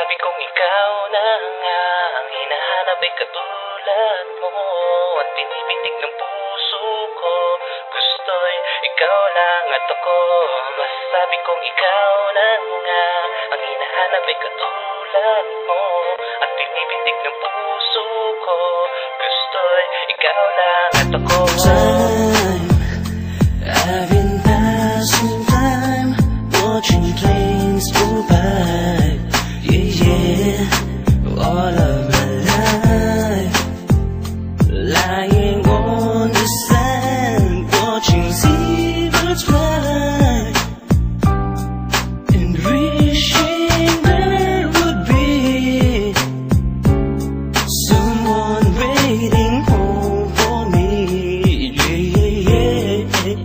Sabi kong ikaw na nga ang hinahanap ay katulad mo. At binibitig ng puso ko, gusto'y ikaw lang at ako. Masasabi kong ikaw na nga ang hinahanap ay katulad mo. At binibitig ng puso ko, gusto'y ikaw lang at ako. I've been passing time, watching trains go by. Yeah, all of my life, lying on the sand, watching seabirds fly, and wishing there would be someone waiting home for me.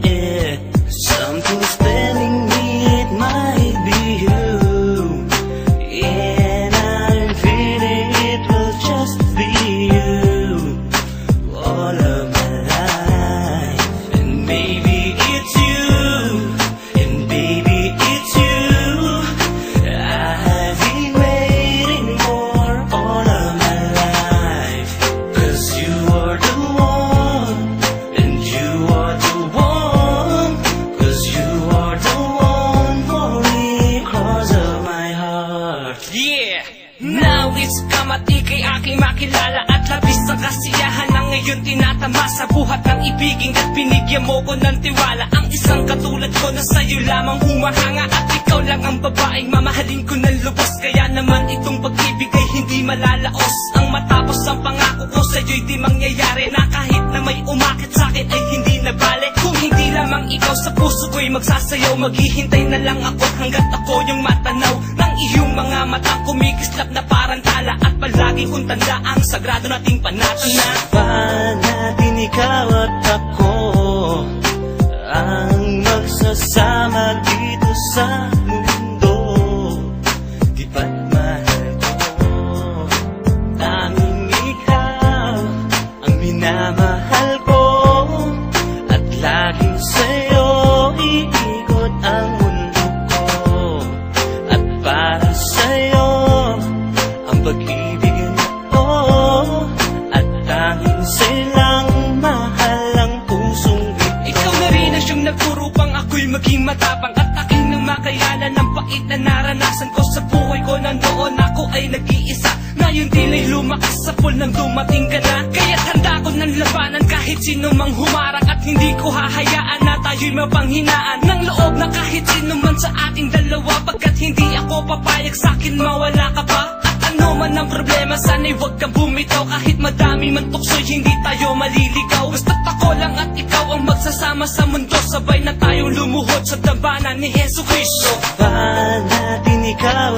Yeah. Something's telling me it might be you, and I'm feeling it will just be you all of my life. And maybe it's you, and baby it's you I've been waiting for all of my life. 'Cause you are the one, and you are the one. 'Cause you are the one for me, cause of my heart. Yeah! Now it's kamati kay aking makilala at labis ang kasiyahan na ngayon tinatama sa buhat ng ibigin at binigyan mo ko ng tiwala. Ang isang katulad ko na sa'yo lamang humahanga at ikaw lang ang babaeng mamahalin ko ng lubos. Kaya naman itong pag-ibig ay hindi malalaos. Ang matapos ang pangako ko sa'yo'y di mangyayari, na kahit na may umakit sa'kin ay hindi na bale. Kung hindi lamang ikaw sa puso ko'y magsasayaw, maghihintay na lang ako hanggat ako yung matanaw ng iyong mga matang kumikislap na parang tala. At palagi kong tandaan sagrado nating panatana. Paano natin ikaw at ako ang magsasama dito sa mundo? Di ba't mahal ko? Tanging ikaw ang minamahal ko, at laging sa'yo iikot ang mundo ko. At para sa'yo ang pag-ibig na at tanging silang mahal ang pusong ito. Ikaw na rin ang siyang nagturupang ako'y maging matapang, at aking nang makayanan ng pait na naranasan ko sa buhay ko na noon ako ay nag-iisa. Ngayon din ay lumakas sa pool nang dumating ka na. Kaya't handa ko ng labanan kahit sino mang humarang, at hindi ko hahayaan na tayo'y mapanghinaan ng loob na kahit sino man sa ating dalawa. Pagkat hindi ako papayag sa'kin mawala ka pa. Ano man ang problema, sana'y huwag kang bumitaw. Kahit madami man tukso'y hindi tayo maliligaw. Basta't ako lang at ikaw ang magsasama sa mundo, sabay na tayong lumuhod sa dambana ni Jesu Cristo. Paano natin ikaw